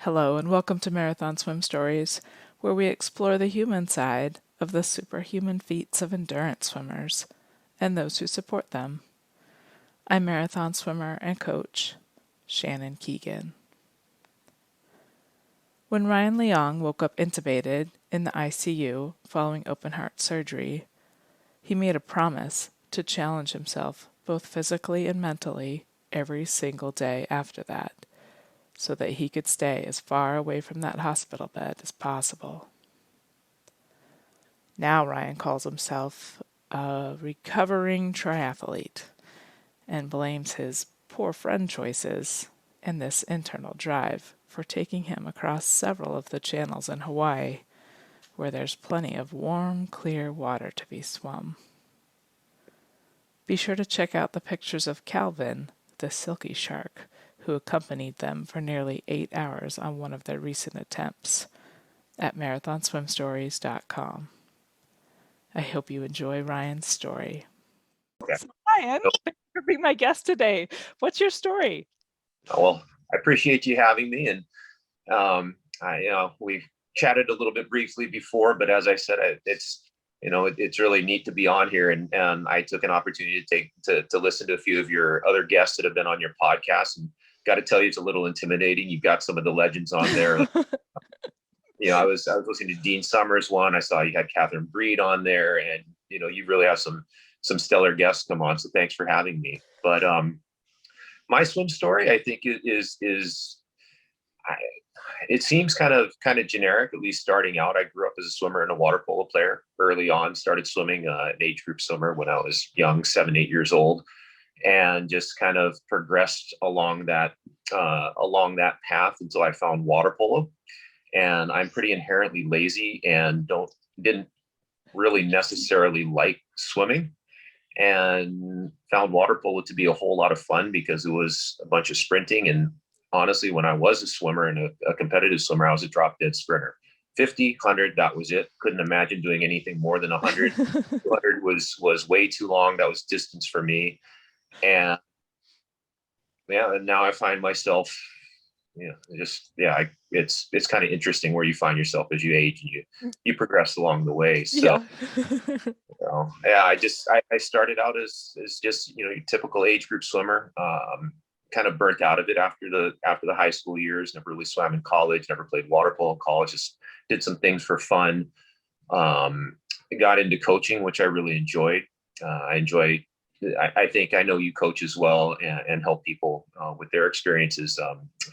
Hello, and welcome to Marathon Swim Stories, where we explore the human side of the superhuman feats of endurance swimmers and those who support them. I'm marathon swimmer and coach Shannon Keegan. When Ryan Leong woke up intubated in the ICU following open heart surgery, he made a promise to challenge himself both physically and mentally every single day after that, so that he could stay as far away from that hospital bed as possible. Now Ryan calls himself a recovering triathlete and blames his poor friend choices and this internal drive for taking him across several of the channels in Hawaii where there's plenty of warm, clear water to be swum. Be sure to check out the pictures of Calvin, the silky shark, who accompanied them for nearly 8 hours on one of their recent attempts at marathonswimstories.com. I hope you enjoy Ryan's story. Okay. So Ryan, thank you for being my guest today. What's your story? Well, I appreciate you having me, and we've chatted a little bit briefly before, but as I said, it's really neat to be on here, and I took an opportunity to listen to a few of your other guests that have been on your podcast, and got to tell you, it's a little intimidating. You've got some of the legends on there. I was listening to Dean Summers one. I saw you had Catherine Breed on there, and you really have some stellar guests come on. So thanks for having me. But my swim story, I think, it seems kind of generic, at least starting out. I grew up as a swimmer and a water polo player early on. Started swimming an age group swimmer when I was young, 7, 8 years old, and just kind of progressed along that path until I found water polo. And I'm pretty inherently lazy and didn't really necessarily like swimming, and found water polo to be a whole lot of fun because it was a bunch of sprinting. And honestly, when I was a swimmer and a competitive swimmer, I was a drop dead sprinter. 50, 100, that was it. Couldn't imagine doing anything more than 100. 200 was way too long. That was distance for me. And and now I find myself, it's kind of interesting where you find yourself as you age and you progress along the way. So I started out as just your typical age group swimmer. Kind of burnt out of it after the high school years. Never really swam in college. Never played water polo in college. Just did some things for fun. Got into coaching, which I really enjoyed. I think I know you coach as well, and help people with their experiences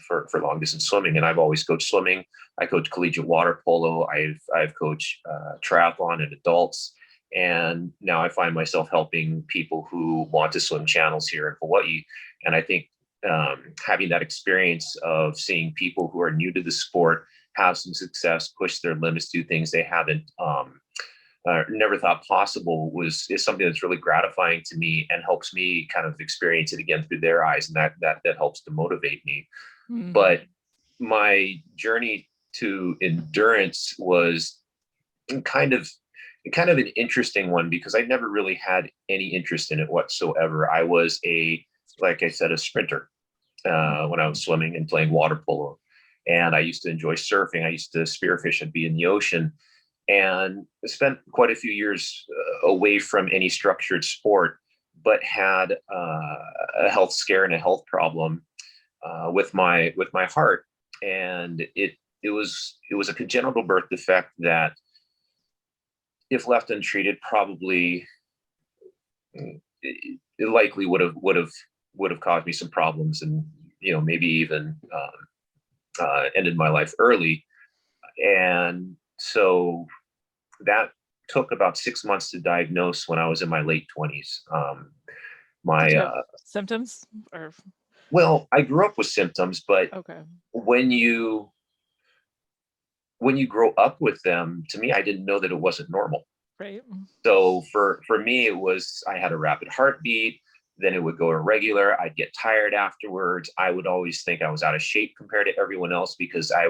for long distance swimming. And I've always coached swimming. I coach collegiate water polo. I've coached triathlon and adults. And now I find myself helping people who want to swim channels here in Hawaii. And I think having that experience of seeing people who are new to the sport have some success, push their limits, do things they haven't never thought possible is something that's really gratifying to me, and helps me kind of experience it again through their eyes, and that helps to motivate me. But my journey to endurance was kind of an interesting one, because I never really had any interest in it whatsoever. I was like I said, a sprinter when I was swimming and playing water polo. And I used to enjoy surfing. I used to spearfish and be in the ocean, and spent quite a few years away from any structured sport, but had a health scare and a health problem with my heart. And it was a congenital birth defect that, if left untreated, probably it likely would have caused me some problems, and maybe even ended my life early. And so that took about 6 months to diagnose when I was in my late 20s. Did you have symptoms, or? Well, I grew up with symptoms, but okay. when you grow up with them, to me, I didn't know that it wasn't normal. Right. So for me, it was, I had a rapid heartbeat, then it would go irregular. I'd get tired afterwards. I would always think I was out of shape compared to everyone else, because I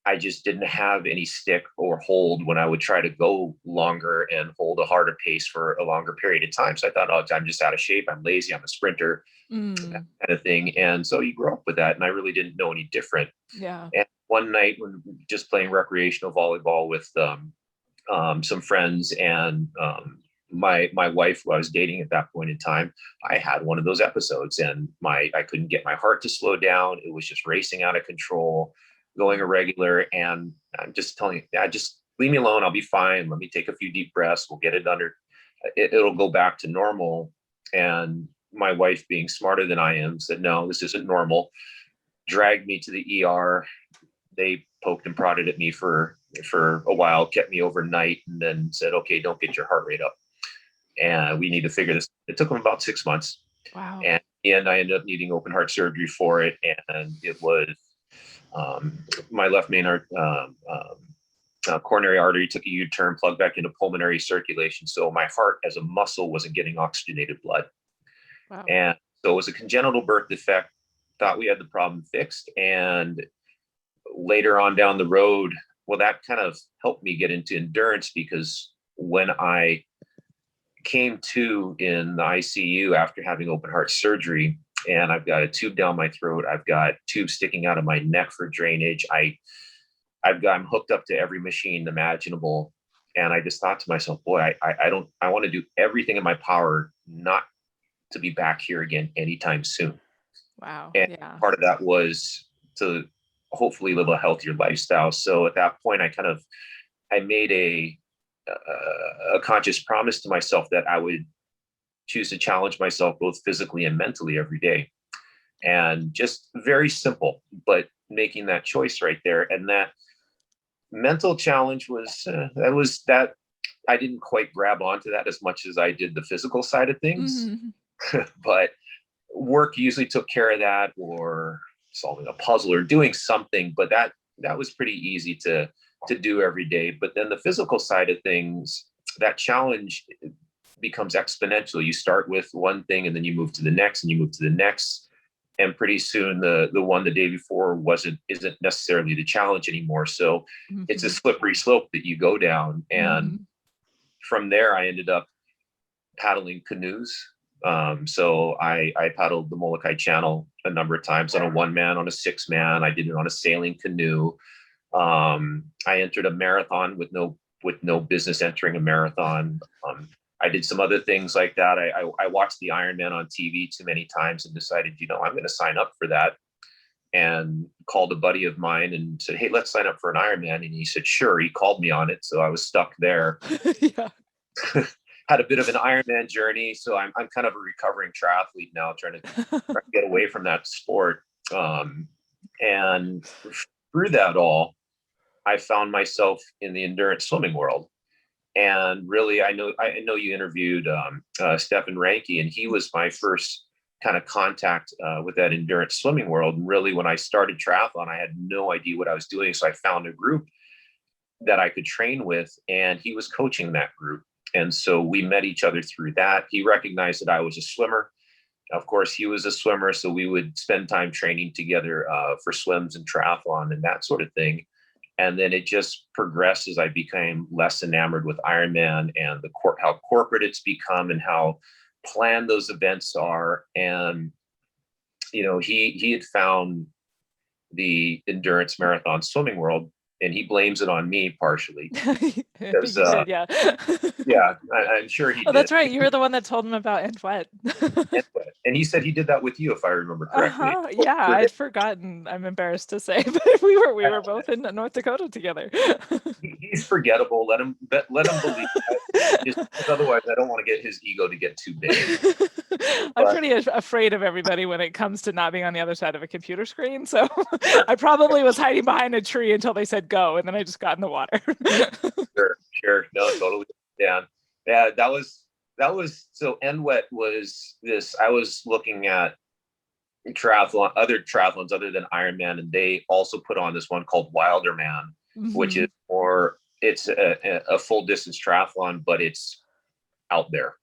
I just didn't have any stick or hold when I would try to go longer and hold a harder pace for a longer period of time. So I thought, oh, I'm just out of shape. I'm lazy. I'm a sprinter, that Mm. kind of thing. And so you grow up with that. And I really didn't know any different. Yeah. And one night when just playing recreational volleyball with some friends and my wife, who I was dating at that point in time, I had one of those episodes, and I couldn't get my heart to slow down. It was just racing out of control, going irregular, and I'm just telling you, yeah, just leave me alone. I'll be fine. Let me take a few deep breaths. We'll get it under. It'll go back to normal. And my wife, being smarter than I am, said, "No, this isn't normal." Dragged me to the ER. They poked and prodded at me for a while, kept me overnight, and then said, "Okay, don't get your heart rate up, and we need to figure this." It took them about 6 months, Wow. and I ended up needing open heart surgery for it, and it was my left main coronary artery took a U-turn, plugged back into pulmonary circulation, so my heart as a muscle wasn't getting oxygenated blood, Wow. and so it was a congenital birth defect. Thought we had the problem fixed, and later on down the road, well, that kind of helped me get into endurance, because when I came to in the ICU after having open heart surgery, and I've got a tube down my throat, I've got tubes sticking out of my neck for drainage. I'm hooked up to every machine imaginable. And I just thought to myself, boy, I want to do everything in my power not to be back here again anytime soon. Wow. And Yeah. part of that was to hopefully live a healthier lifestyle. So at that point, I made a conscious promise to myself that I would choose to challenge myself both physically and mentally every day. And just very simple, but making that choice right there. And that mental challenge that I didn't quite grab onto that as much as I did the physical side of things. Mm-hmm. But work usually took care of that, or solving a puzzle or doing something, but that was pretty easy to do every day. But then the physical side of things, that challenge becomes exponential. You start with one thing, and then you move to the next, and you move to the next, and pretty soon the one the day before isn't necessarily the challenge anymore. So Mm-hmm. it's a slippery slope that you go down. And Mm-hmm. from there, I ended up paddling canoes. So I paddled the Molokai Channel a number of times on a 1-man, on a 6-man. I did it on a sailing canoe. I entered a marathon with no business entering a marathon. I did some other things like that. I watched the Ironman on TV too many times and decided, I'm going to sign up for that. And called a buddy of mine and said, "Hey, let's sign up for an Ironman." And he said, "Sure." He called me on it, so I was stuck there. Yeah. Had a bit of an Ironman journey, so I'm kind of a recovering triathlete now, trying to get away from that sport. And through that all, I found myself in the endurance swimming world. And really, I know you interviewed Stefan Ranke, and he was my first kind of contact with that endurance swimming world. And really, when I started triathlon, I had no idea what I was doing. So I found a group that I could train with, and he was coaching that group. And so we met each other through that. He recognized that I was a swimmer. Of course, he was a swimmer, so we would spend time training together for swims and triathlon and that sort of thing. And then it just progressed as I became less enamored with Ironman and how corporate it's become and how planned those events are. And he had found the endurance marathon swimming world, and he blames it on me partially. I think Because you did, yeah. yeah, I'm sure he Oh, did. that's right. You were the one that told him about and what. And he said he did that with you, if I remember correctly. Yeah, I'd forgotten. I'm embarrassed to say, but we were both in North Dakota together. He's forgettable. Let him believe that. Just otherwise, I don't want to get his ego to get too big. I'm pretty afraid of everybody when it comes to not being on the other side of a computer screen. So I probably was hiding behind a tree until they said go, and then I just got in the water. Sure. No, totally. Yeah. That was so. NWET was this. I was looking at other triathlons other than Ironman, and they also put on this one called Wilderman, which is it's a full distance triathlon, but it's out there,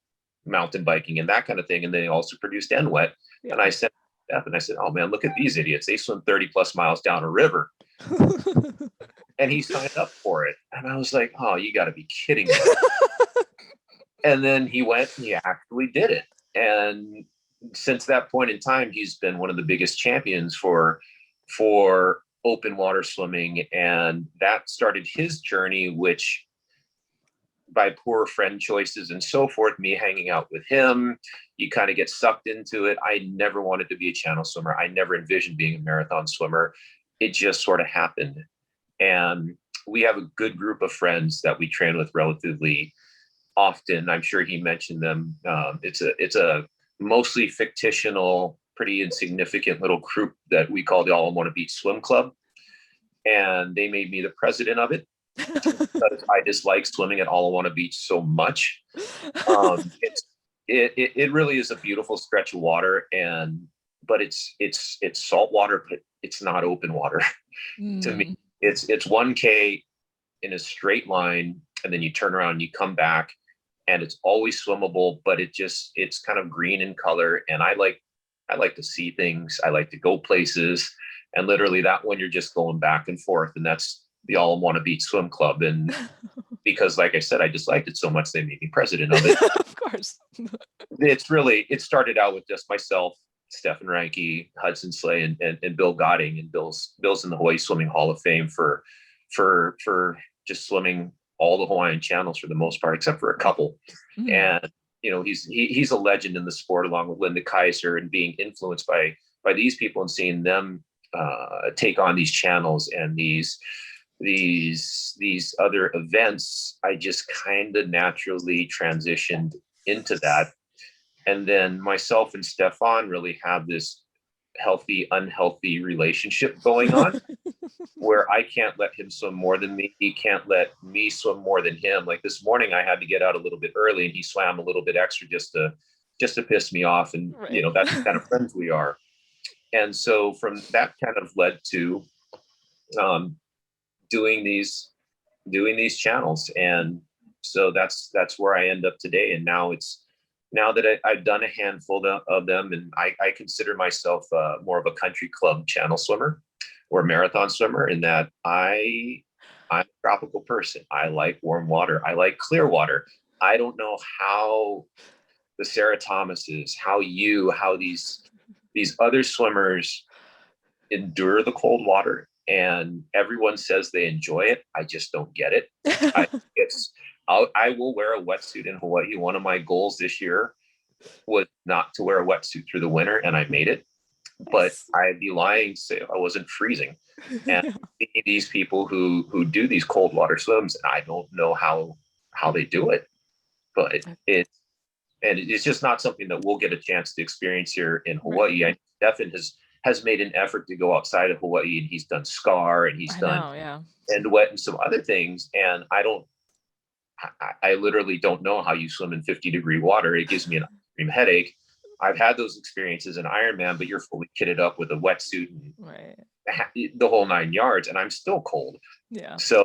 mountain biking and that kind of thing. And they also produced NWET. Yeah. And I sent Steph and I said, "Oh man, look at these idiots. They swim 30 plus miles down a river." and he signed up for it. And I was like, oh, you got to be kidding me. And then he went and he actually did it. And since that point in time, he's been one of the biggest champions for open water swimming. And that started his journey, which by poor friend choices and so forth, me hanging out with him, you kind of get sucked into it. I never wanted to be a channel swimmer. I never envisioned being a marathon swimmer. It just sort of happened. And we have a good group of friends that we train with relatively often. I'm sure he mentioned them. It's a mostly fictional, pretty insignificant little group that we call the All I Want to Beach Swim Club. And they made me the president of it because I dislike swimming at All I Want to Beach so much. It really is a beautiful stretch of water, but it's salt water, but it's not open water. To me. It's 1K in a straight line, and then you turn around and you come back, and it's always swimmable, but it's kind of green in color. And I like to see things. I like to go places, and literally that one you're just going back and forth, and that's the All I Want to Beach Swim Club. And because, like I said, I disliked it so much, they made me president of it. Of course. It started out with just myself, Stefan Reinke, Hudson Slay, and Bill Godding. And Bill's in the Hawaii Swimming Hall of Fame for just swimming all the Hawaiian channels for the most part, except for a couple. And he's a legend in the sport, along with Linda Kaiser, and being influenced by these people and seeing them take on these channels and these other events. I just kind of naturally transitioned into that. And then myself and Stefan really have this healthy, unhealthy relationship going on where I can't let him swim more than me. He can't let me swim more than him. Like this morning, I had to get out a little bit early, and he swam a little bit extra just to piss me off. And, right. That's the kind of friends we are. And so from that kind of led to doing these channels. And so that's where I end up today. And now that I've done a handful of them, and I consider myself more of a country club channel swimmer or marathon swimmer, in that I'm a tropical person. I like warm water. I like clear water. I don't know how the Sarah Thomases, how these other swimmers endure the cold water, and everyone says they enjoy it. I just don't get it. I will wear a wetsuit in Hawaii. One of my goals this year was not to wear a wetsuit through the winter, and I made it. But I'd be lying to say I wasn't freezing. And these people who do these cold water swims, and I don't know how they do it. But it's just not something that we'll get a chance to experience here in Hawaii. Right. Stefan has made an effort to go outside of Hawaii, and he's done SCAR, and he's done and wet and some other things. And I literally don't know how you swim in 50-degree water. It gives me an extreme headache. I've had those experiences in Ironman, but you're fully kitted up with a wetsuit and the whole 9 yards, and I'm still cold. Yeah. So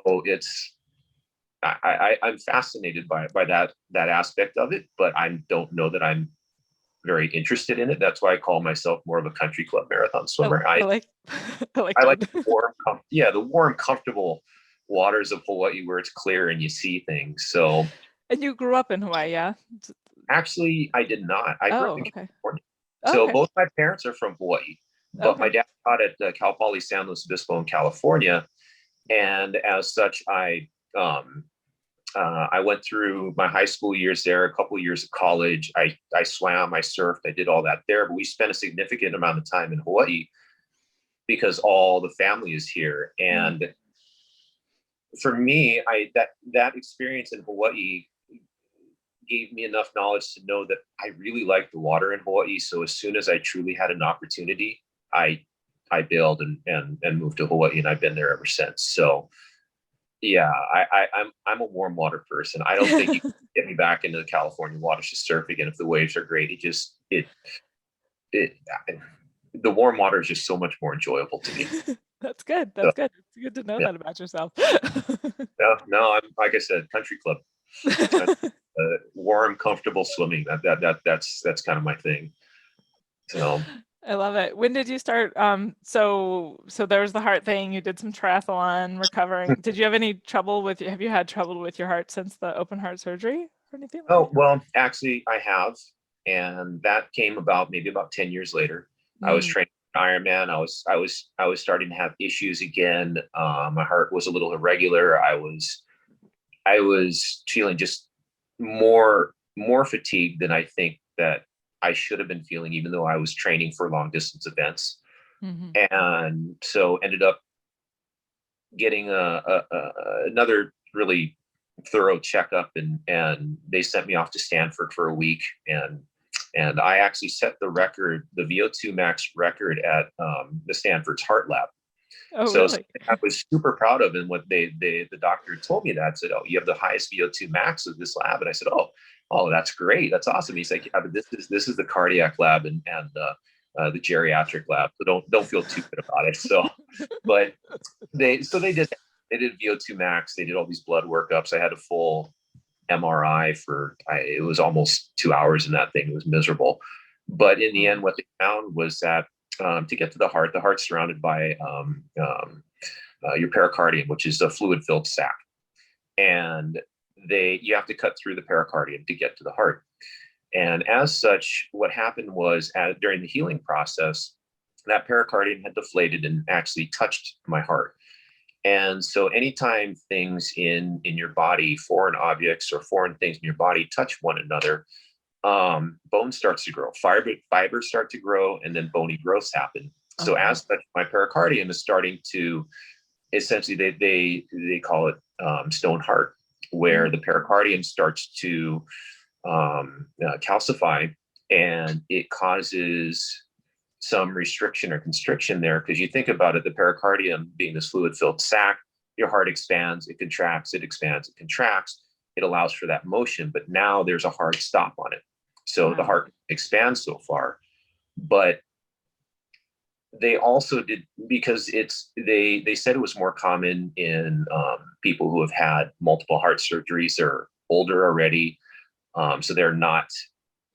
I'm fascinated by that aspect of it, but I don't know that I'm very interested in it. That's why I call myself more of a country club marathon swimmer. I like the warm, comfortable waters of Hawaii where it's clear and you see things. So. And you grew up in Hawaii, yeah? Actually, I did not. I grew up in California. Okay. So both my parents are from Hawaii, but my dad taught at Cal Poly San Luis Obispo in California. And as such, I went through my high school years there, a couple of years of college. I swam, I surfed, I did all that there, but we spent a significant amount of time in Hawaii because all the family is here. And for me, that experience in Hawaii gave me enough knowledge to know that I really like the water in Hawaii. So as soon as I truly had an opportunity, I bailed and moved to Hawaii, and I've been there ever since. So yeah, I'm a warm water person. I don't think you can get me back into the California waters to surf again if the waves are great. The warm water is just so much more enjoyable to me. That's good. That's good. It's good to know that about yourself. No, I'm, like I said, country club. Warm, comfortable swimming. That's kind of my thing. So I love it. When did you start? So there was the heart thing. You did some triathlon, recovering. Did you have any trouble with, have you had trouble with your heart since the open heart surgery or anything like Oh, well, actually, I have. And that came about maybe about 10 years later. that? I was training for Ironman. I was starting to have issues again. My heart was a little irregular. I was feeling just more fatigued than I think that I should have been feeling, even though I was training for long distance events. Mm-hmm. And so ended up getting another really thorough checkup, and they sent me off to Stanford for a week, and I actually set the record, the Vo2 Max record at the Stanford's Heart Lab. Oh, So really? I was super proud of, and what the doctor told me that, said, "Oh, you have the highest VO2 max of this lab," and I said, "Oh, that's great, that's awesome." He's like, "Yeah, but this is the cardiac lab and the geriatric lab, so don't feel too good about it." So, but they did VO2 max. They did all these blood workups. I had a full MRI it was almost 2 hours in that thing. It was miserable. But in the end, what they found was that to get to the heart's surrounded by your pericardium, which is a fluid-filled sac, and you have to cut through the pericardium to get to the heart. And as such, what happened was during the healing process, that pericardium had deflated and actually touched my heart. And so anytime things in your body, foreign objects or foreign things in your body touch one another, bone starts to grow, fibers start to grow, and then bony growths happen. So as such, my pericardium is starting to, essentially, they call it stone heart, where the pericardium starts to calcify, and it causes some restriction or constriction there. Because you think about it, the pericardium being this fluid-filled sac, your heart expands, it contracts, it expands, it contracts. It allows for that motion, but now there's a hard stop on it. So the heart expands so far, but they also did, because they said it was more common in people who have had multiple heart surgeries or older already, so they're not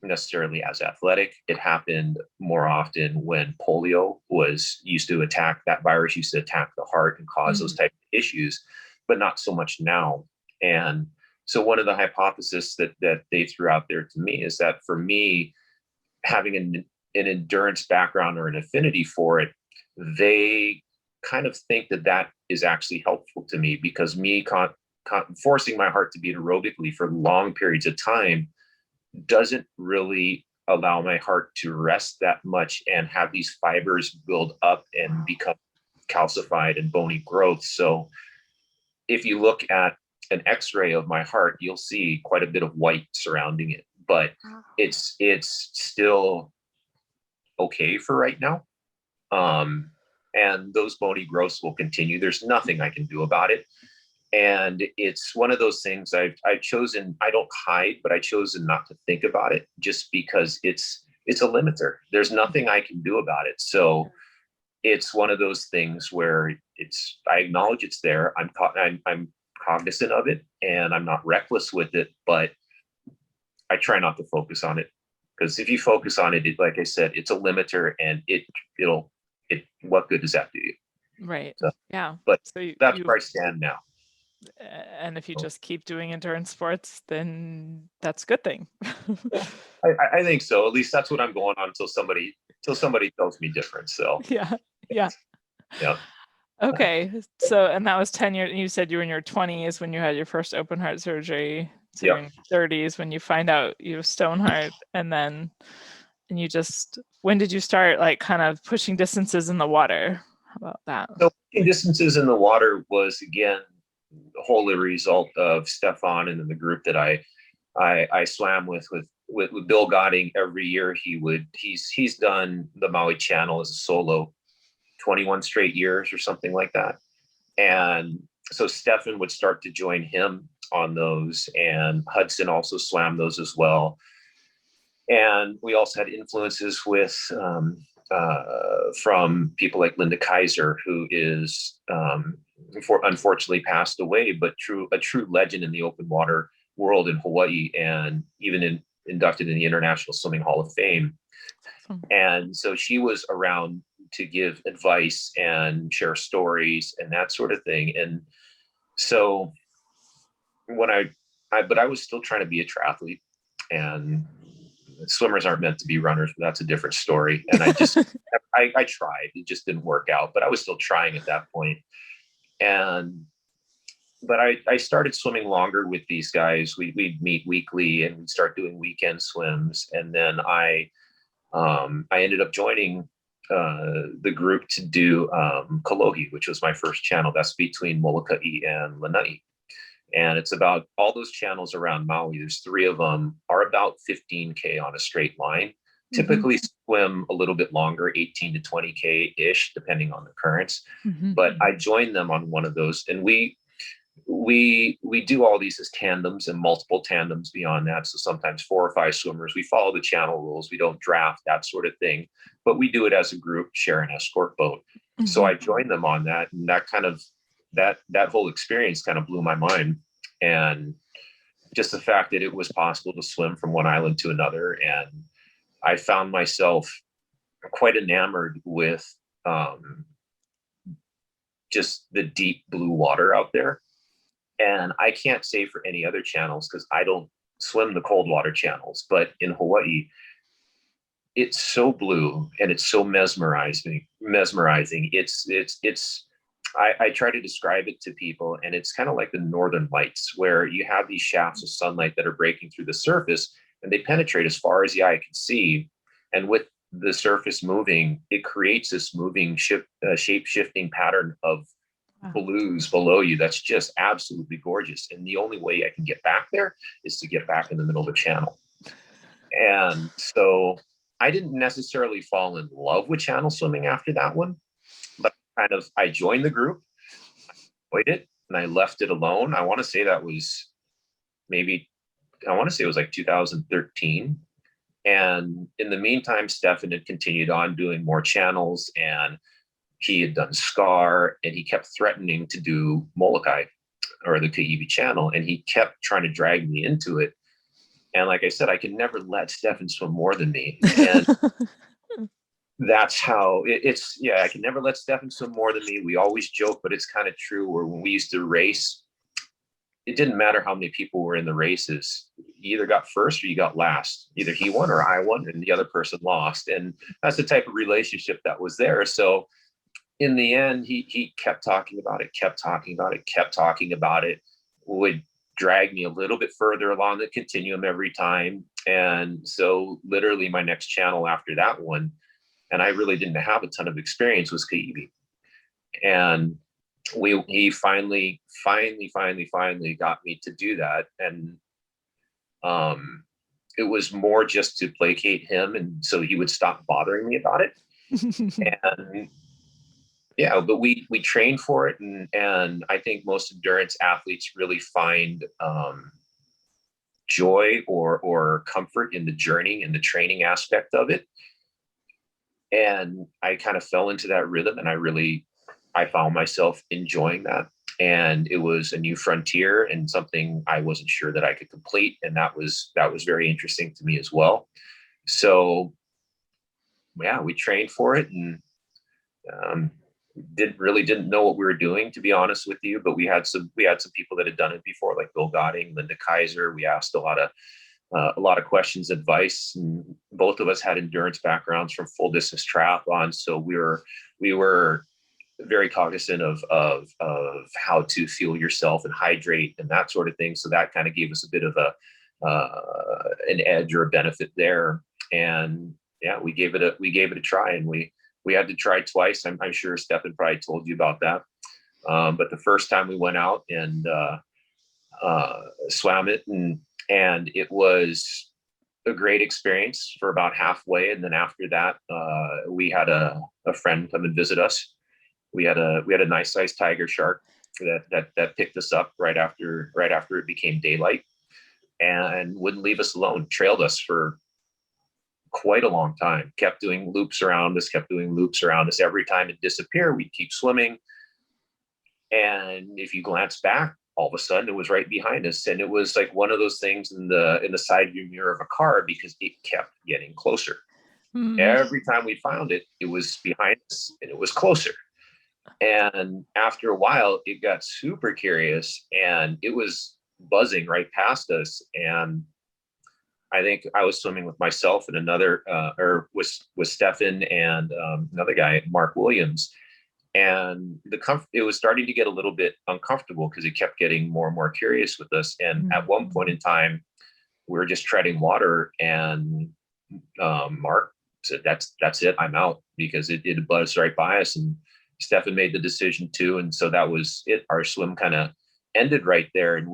necessarily as athletic. It happened more often when polio used to attack, that virus used to attack the heart and cause those type of issues, but not so much now. And so one of the hypotheses that they threw out there to me is that for me, having an endurance background or an affinity for it, they kind of think that is actually helpful to me, because me forcing my heart to beat aerobically for long periods of time doesn't really allow my heart to rest that much and have these fibers build up and become calcified and bony growth. So if you look at an x-ray of my heart, you'll see quite a bit of white surrounding it, but it's still okay for right now. And those bony growths will continue. There's nothing I can do about it. And it's one of those things I've chosen, I don't hide, but I've chosen not to think about it, just because it's a limiter. There's nothing I can do about it. So it's one of those things where I acknowledge it's there. I'm cognizant of it, and I'm not reckless with it, but I try not to focus on it, because if you focus on it, like I said, it's a limiter, and what good does that do you? Right. So, yeah. But So that's where I stand now. And if you just keep doing endurance sports, then that's a good thing. I think so. At least that's what I'm going on until somebody tells me different. So yeah. Yeah. yeah. Okay. So, and that was 10 years. And you said you were in your 20s when you had your first open heart surgery. So you're in your 30s when you find out you have stone heart. And when did you start like kind of pushing distances in the water? How about that? So pushing distances in the water was, again, wholly a result of Stefan and then the group that I swam with Bill Godding. Every year he's done the Maui Channel as a solo 21 straight years or something like that. And so Stefan would start to join him on those, and Hudson also swam those as well. And we also had influences from people like Linda Kaiser, who is unfortunately passed away, but a true legend in the open water world in Hawaii, and even inducted in the International Swimming Hall of Fame. And so she was around to give advice and share stories and that sort of thing. And so when but I was still trying to be a triathlete, and swimmers aren't meant to be runners, but that's a different story. And I tried, it just didn't work out, but I was still trying at that point. And, but I started swimming longer with these guys. We'd meet weekly and we'd start doing weekend swims. And then I ended up joining the group to do Kalohi, which was my first channel. That's between Molokai and Lanai. And it's about all those channels around Maui. There's 3 of them, are about 15K on a straight line. Typically swim a little bit longer, 18 to 20K ish, depending on the currents. But I joined them on one of those, and we do all these as tandems and multiple tandems beyond that. So sometimes 4 or 5 swimmers. We follow the channel rules. We don't draft, that sort of thing, but we do it as a group, share an escort boat. So I joined them on that, and that kind of that whole experience kind of blew my mind. And just the fact that it was possible to swim from one island to another. And I found myself quite enamored with just the deep blue water out there. And I can't say for any other channels, because I don't swim the cold water channels, but in Hawaii, it's so blue and it's so mesmerizing. I try to describe it to people, and it's kind of like the northern lights, where you have these shafts of sunlight that are breaking through the surface, and they penetrate as far as the eye can see. And with the surface moving, it creates this moving shape-shifting pattern of blues below you that's just absolutely gorgeous. And the only way I can get back there is to get back in the middle of the channel. And so I didn't necessarily fall in love with channel swimming after that one, but I joined the group, I enjoyed it, and I left it alone. I want to say it was like 2013. And in the meantime, Stefan had continued on doing more channels, and he had done SCAR, and he kept threatening to do Molokai, or the Kaiwi channel, and he kept trying to drag me into it. And like I said, I could never let Stefan swim more than me. And that's how it's. Yeah, I can never let Stefan swim more than me. We always joke, but it's kind of true, where when we used to race, it didn't matter how many people were in the races. You either got first or you got last. Either he won or I won, and the other person lost. And that's the type of relationship that was there. So in the end, he kept talking about it, would drag me a little bit further along the continuum every time. And so literally my next channel after that one, and I really didn't have a ton of experience, was Kaiwi. And he finally got me to do that. And it was more just to placate him, and so he would stop bothering me about it. And yeah, but we trained for it, and I think most endurance athletes really find joy or comfort in the journey and the training aspect of it. And I kind of fell into that rhythm, and I found myself enjoying that. And it was a new frontier and something I wasn't sure that I could complete. And that was very interesting to me as well. So yeah, we trained for it, and didn't know what we were doing, to be honest with you. But we had some people that had done it before, like Bill Godding, Linda Kaiser. We asked a lot of questions, advice, and both of us had endurance backgrounds from full distance triathlon. So we were very cognizant of how to fuel yourself and hydrate and that sort of thing. So that kind of gave us a bit of an edge or a benefit there. And yeah, we gave it a try, and we had to try twice. I'm sure Stefan probably told you about that. But the first time we went out and swam it, and it was a great experience for about halfway. And then after that, we had a friend come and visit us. We had a nice sized tiger shark that picked us up right after it became daylight, and wouldn't leave us alone. Trailed us for quite a long time. Kept doing loops around us. Every time it disappeared, we'd keep swimming. And if you glance back, all of a sudden it was right behind us, and it was like one of those things in the side view mirror of a car, because it kept getting closer. Mm. Every time we found it, it was behind us and it was closer. And after a while, it got super curious and it was buzzing right past us. And I think I was swimming with myself and another, or with Stefan and another guy, Mark Williams. And it was starting to get a little bit uncomfortable because it kept getting more and more curious with us. And at one point in time, we were just treading water, and Mark said, "That's it. I'm out," because it buzzed right by us. And Stefan made the decision too, and so that was it. Our swim kind of ended right there, and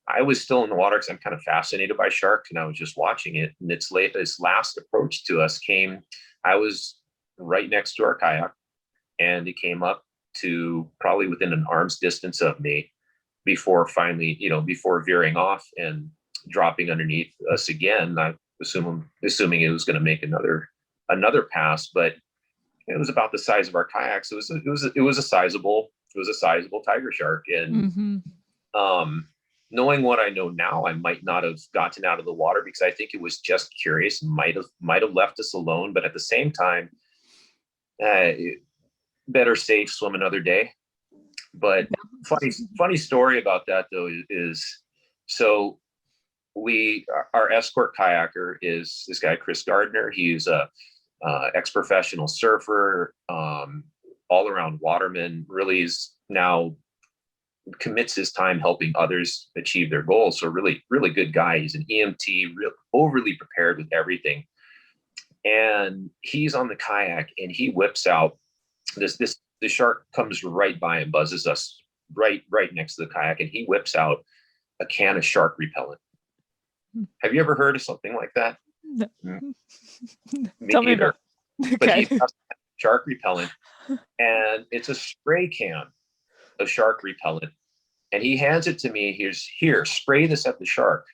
I was still in the water because I'm kind of fascinated by sharks, and I was just watching it. And its last approach to us came. I was right next to our kayak, and it came up to probably within an arm's distance of me before finally, before veering off and dropping underneath us again. I assuming it was going to make another pass, but it was about the size of our kayaks. It was a sizable tiger shark, and knowing what I know now, I might not have gotten out of the water because I think it was just curious, might have left us alone. But at the same time, better safe, swim another day. But funny story about that though is so our escort kayaker is this guy Chris Gardner. He's a ex-professional surfer, all around waterman. Really is now commits his time helping others achieve their goals. So really, really good guy. He's an EMT, overly prepared with everything. And he's on the kayak and he whips out the shark comes right by and buzzes us right next to the kayak, and he whips out a can of shark repellent. Have you ever heard of something like that? No. Me Tell me either. Okay. But he's got shark repellent, and it's a spray can of shark repellent, and he hands it to me. Here, spray this at the shark.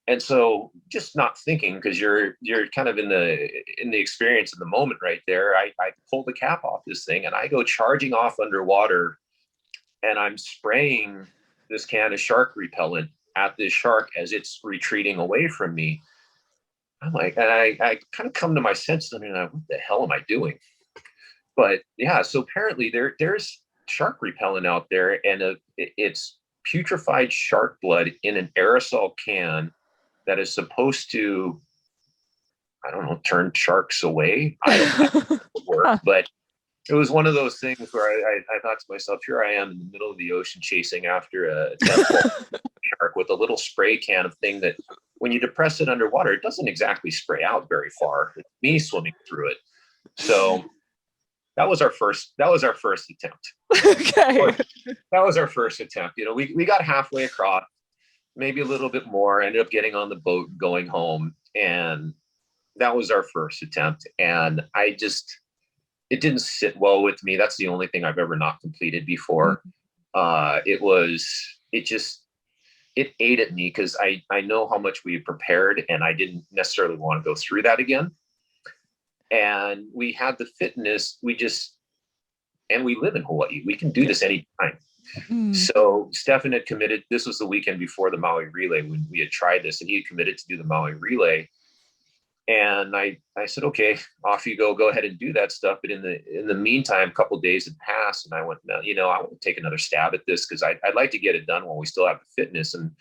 And so, just not thinking, because you're kind of in the experience in the moment right there. I pull the cap off this thing and I go charging off underwater, and I'm spraying this can of shark repellent at this shark as it's retreating away from me. I'm like, and I kind of come to my senses. I mean, what the hell am I doing? But yeah, so apparently there's shark repellent out there, and it's putrefied shark blood in an aerosol can that is supposed to, I don't know, turn sharks away. I don't know work, but it was one of those things where I thought to myself, here I am in the middle of the ocean chasing after a shark with a little spray can of thing that when you depress it underwater, it doesn't exactly spray out very far. It's me swimming through it. So that was our first attempt. Okay. That was our first attempt. We got halfway across, maybe a little bit more, ended up getting on the boat, going home. And that was our first attempt. And it didn't sit well with me. That's the only thing I've ever not completed before. It ate at me because I know how much we prepared, and I didn't necessarily want to go through that again. And we had the fitness, and we live in Hawaii. We can do this anytime. So Stefan had committed, this was the weekend before the Maui relay when we had tried this, and he had committed to do the Maui relay. And I said, okay, off you go ahead and do that stuff. But in the meantime, a couple of days had passed, and I went, no, I want to take another stab at this because I'd like to get it done while we still have the fitness. And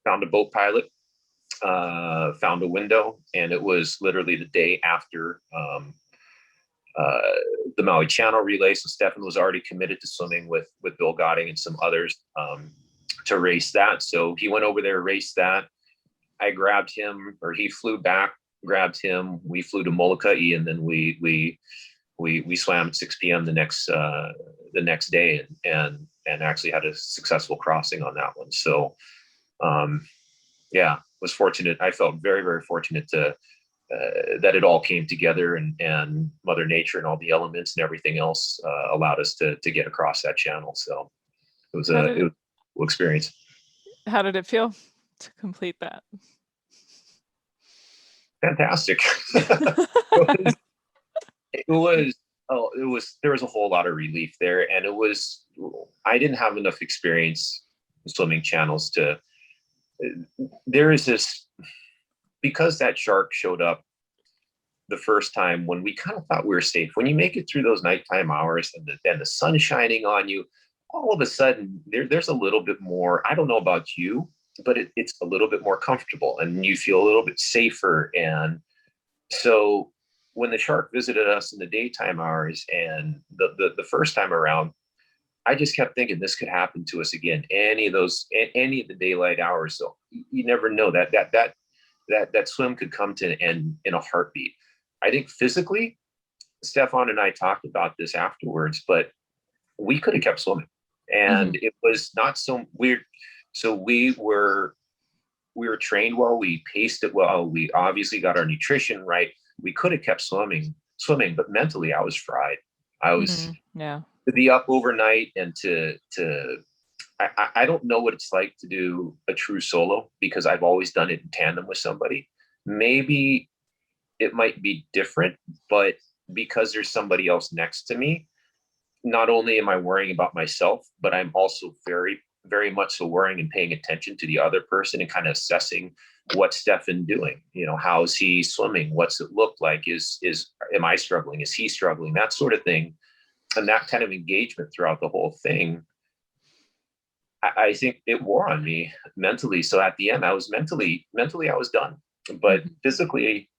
found a boat pilot, found a window, and it was literally the day after the Maui Channel relay. So Stefan was already committed to swimming with Bill Godding and some others to race that. So he went over there, raced that. I grabbed him, or he flew back, grabbed him. We flew to Molokai, and then we swam at 6 p.m. the next day, and actually had a successful crossing on that one. So, was fortunate. I felt very, very fortunate to that it all came together, and Mother Nature and all the elements and everything else allowed us to get across that channel. So it was a cool experience. How did it feel to complete that? Fantastic. There was a whole lot of relief there, and I didn't have enough experience swimming channels there is this, because that shark showed up the first time when we kind of thought we were safe, when you make it through those nighttime hours and the sun shining on you, all of a sudden there's a little bit more. I don't know about you, but it's a little bit more comfortable and you feel a little bit safer. And so when the shark visited us in the daytime hours and the first time around, I just kept thinking this could happen to us again. Any of the daylight hours. So you never know that swim could come to an end in a heartbeat. I think physically, Stefan and I talked about this afterwards, but we could have kept swimming, and it was not so weird. So we were trained well, we paced it well, we obviously got our nutrition right. We could have kept swimming, but mentally I was fried. I was Yeah. To be up overnight and I don't know what it's like to do a true solo because I've always done it in tandem with somebody. Maybe it might be different, but because there's somebody else next to me, not only am I worrying about myself, but I'm also very, very much so worrying and paying attention to the other person and kind of assessing what's Stefan doing. How is he swimming? What's it look like? Am I struggling? Is he struggling? That sort of thing. And that kind of engagement throughout the whole thing, I think it wore on me mentally. So at the end, I was mentally I was done, but physically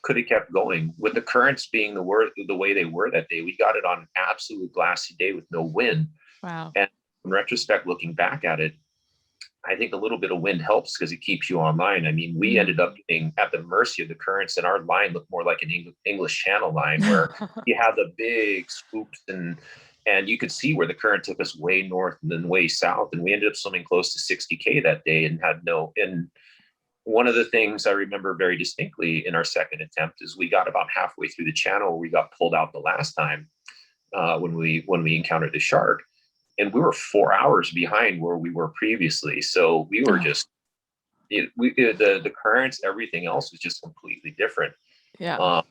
could have kept going. With the currents being the way they were that day, we got it on an absolute glassy day with no wind. Wow. And in retrospect, looking back at it, I think a little bit of wind helps because it keeps you online. I mean, we ended up being at the mercy of the currents, and our line looked more like an English Channel line where you have the big swoops and you could see where the current took us way north and then way south. And we ended up swimming close to 60K that day and and one of the things I remember very distinctly in our second attempt is we got about halfway through the channel where we got pulled out the last time when we encountered the shark, and we were 4 hours behind where we were previously. So we were just the currents, everything else was just completely different. Yeah.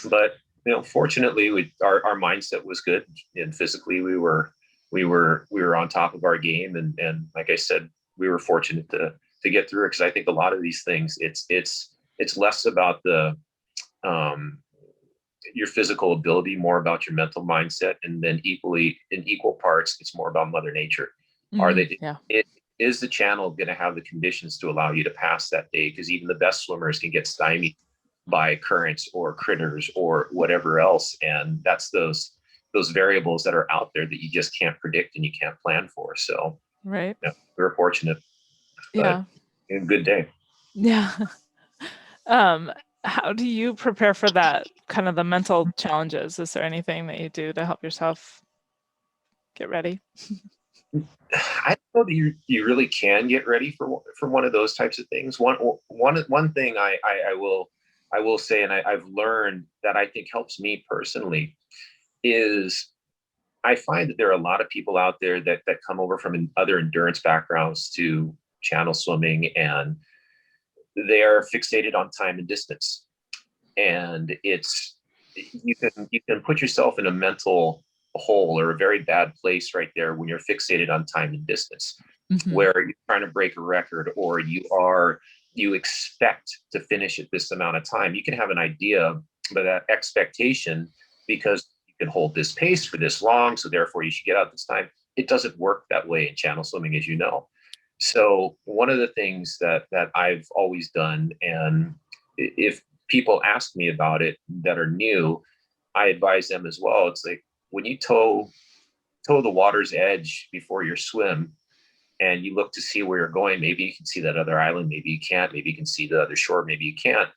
But fortunately, our mindset was good, and physically we were on top of our game, and like I said, we were fortunate to get through it, because I think a lot of these things, it's less about your physical ability, more about your mental mindset, and then equally in equal parts, it's more about Mother Nature. Is the channel going to have the conditions to allow you to pass that day? Because even the best swimmers can get stymied by currents or critters or whatever else, and that's those variables that are out there that you just can't predict and you can't plan for. So Right. we were fortunate. Yeah. A good day. Yeah. How do you prepare for that, kind of the mental challenges? Is there anything that you do to help yourself get ready? I don't know that you really can get ready for one of those types of things. One thing I will say, and I've learned that I think helps me personally, is I find that there are a lot of people out there that come over from other endurance backgrounds to channel swimming, and they are fixated on time and distance. And you can put yourself in a mental hole or a very bad place right there when you're fixated on time and distance, where you're trying to break a record, or you expect to finish at this amount of time. You can have an idea, but that expectation, because you can hold this pace for this long, so therefore you should get out this time. It doesn't work that way in channel swimming, as you know. So one of the things that I've always done, and if people ask me about it that are new, I advise them as well. It's like when you toe the water's edge before your swim and you look to see where you're going, maybe you can see that other island, maybe you can't, maybe you can see the other shore, maybe you can't.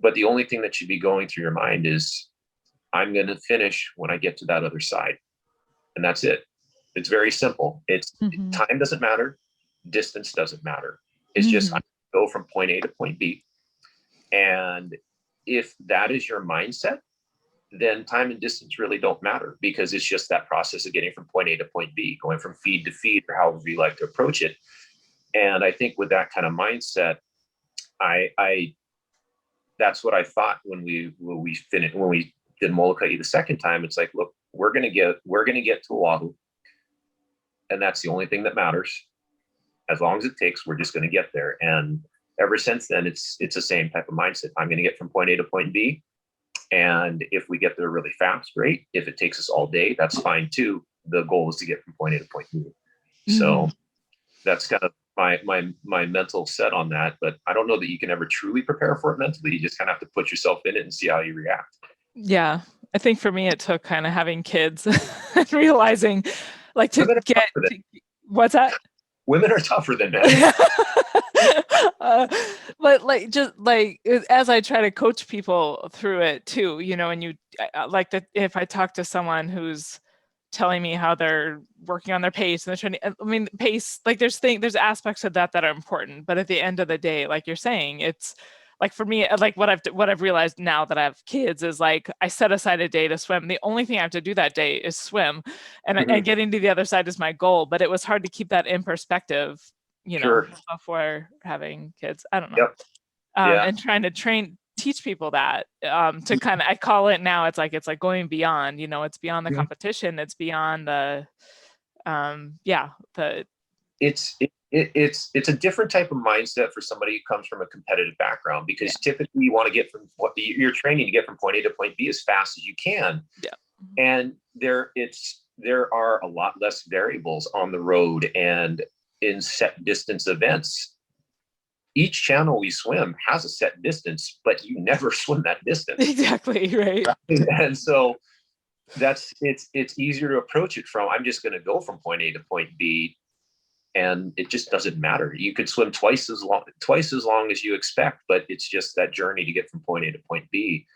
But the only thing that should be going through your mind is, I'm going to finish when I get to that other side. And that's it. It's very simple. Time doesn't matter. Distance doesn't matter. It's just, I go from point A to point B. And if that is your mindset, then time and distance really don't matter, because it's just that process of getting from point A to point B, going from feed to feed, or however you like to approach it. And I think with that kind of mindset, I that's what I thought when we did Molokai the second time. It's like, look, we're gonna get to Oahu, and that's the only thing that matters. As long as it takes, we're just going to get there. And ever since then, it's the same type of mindset. I'm going to get from point A to point B. And if we get there really fast, great. If it takes us all day, that's fine too. The goal is to get from point A to point B. So that's kind of my mental set on that. But I don't know that you can ever truly prepare for it mentally. You just kind of have to put yourself in it and see how you react. Yeah. I think for me, it took kind of having kids and realizing like to Women are get, tougher than, what's that? women are tougher than men. uh, but like just like as I try to coach people through it too, you know, and you like that if I talk to someone who's telling me how they're working on their pace and they're trying to, I mean, pace, like there's aspects of that that are important, but at the end of the day, like you're saying, it's like for me, like what I've realized now that I have kids is like I set aside a day to swim. The only thing I have to do that day is swim, and Mm-hmm. getting to the other side is my goal. But it was hard to keep that in perspective, you know, Sure. before having kids. I don't know, Yep. Yeah. and trying to teach people that to kind of I call it now. It's like going beyond. You know, it's beyond the Mhm. competition. It's beyond the yeah the It's a different type of mindset for somebody who comes from a competitive background, yeah because typically you want to get from what you're training to get from point A to point B as fast as you can. yeah And there are a lot less variables on the road and in set distance events. Each channel we swim has a set distance, but you never swim that distance. exactly right. And so it's easier to approach it from, I'm just going to go from point A to point B, and it just doesn't matter. You could swim twice as long as you expect, but it's just that journey to get from point A to point B.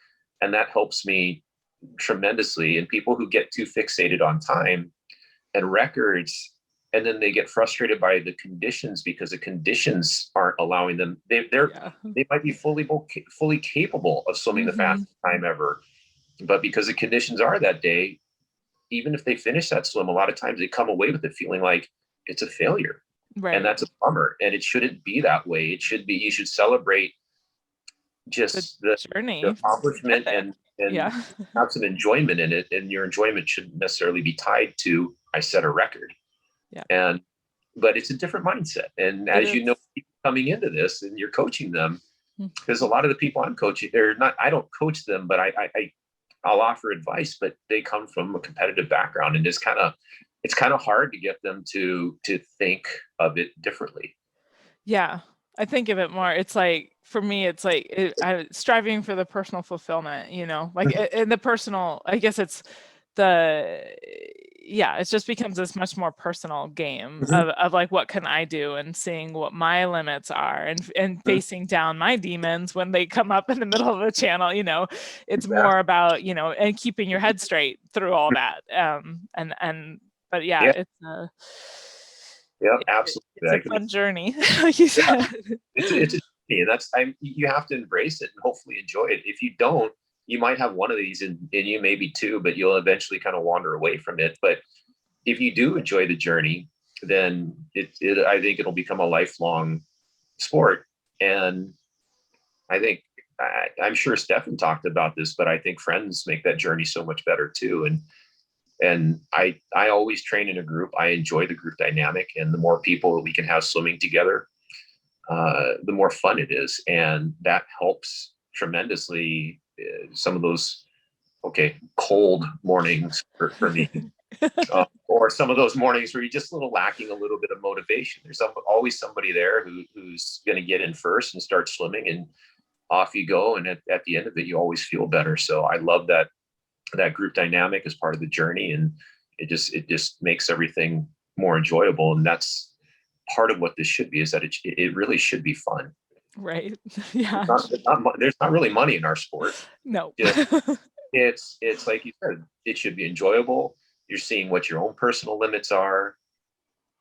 And that helps me tremendously. And people who get too fixated on time and records, and then they get frustrated by the conditions because the conditions aren't allowing them. Yeah. They might be fully capable of swimming the fastest time ever, but because the conditions are that day, even if they finish that swim, a lot of times they come away with it feeling like it's a failure. And Right. that's a bummer. And it shouldn't be that way. It should be, you should celebrate The just the journey to get accomplishment, there. and Yeah. have some enjoyment in it. And your enjoyment shouldn't necessarily be tied to, I set a record. Yeah. And but it's a different mindset. And It as is. you know, coming into this and you're coaching them, Mm. because a lot of the people I'm coaching, they're not, I don't coach them, but I'll offer advice, but they come from a competitive background, and it's kind of hard to get them to think of it differently. Yeah. I think of it more. It's like for me, it's like I striving for the personal fulfillment. You know, like in the personal. I guess it's the yeah. It just becomes this much more personal game Mhm. of like what can I do and seeing what my limits are and Mhm. facing down my demons when they come up in the middle of the channel. You know, it's more Exactly. about and keeping your head straight through all that. And but yeah, Yeah. it's Yeah. it, Absolutely. it's a fun journey, like you Yeah. said. It's a journey, and you have to embrace it and hopefully enjoy it. If you don't, you might have one of these in you, maybe two, but you'll eventually kind of wander away from it. But if you do enjoy the journey, then I think it'll become a lifelong sport. And I think I'm sure Stefan talked about this, but I think friends make that journey so much better too. And I always train in a group. I enjoy the group dynamic, and the more people that we can have swimming together, the more fun it is, and that helps tremendously. Some of those cold mornings for me, or some of those mornings where you're just a little lacking a little bit of motivation. There's always somebody there who's going to get in first and start swimming, and off you go. And at the end of it, you always feel better. So I love that group dynamic as part of the journey, and it just makes everything more enjoyable. And that's part of what this should be, is that it really should be fun. Right. Yeah. There's not really money in our sport. No. Just it's like you said, it should be enjoyable. You're seeing what your own personal limits are,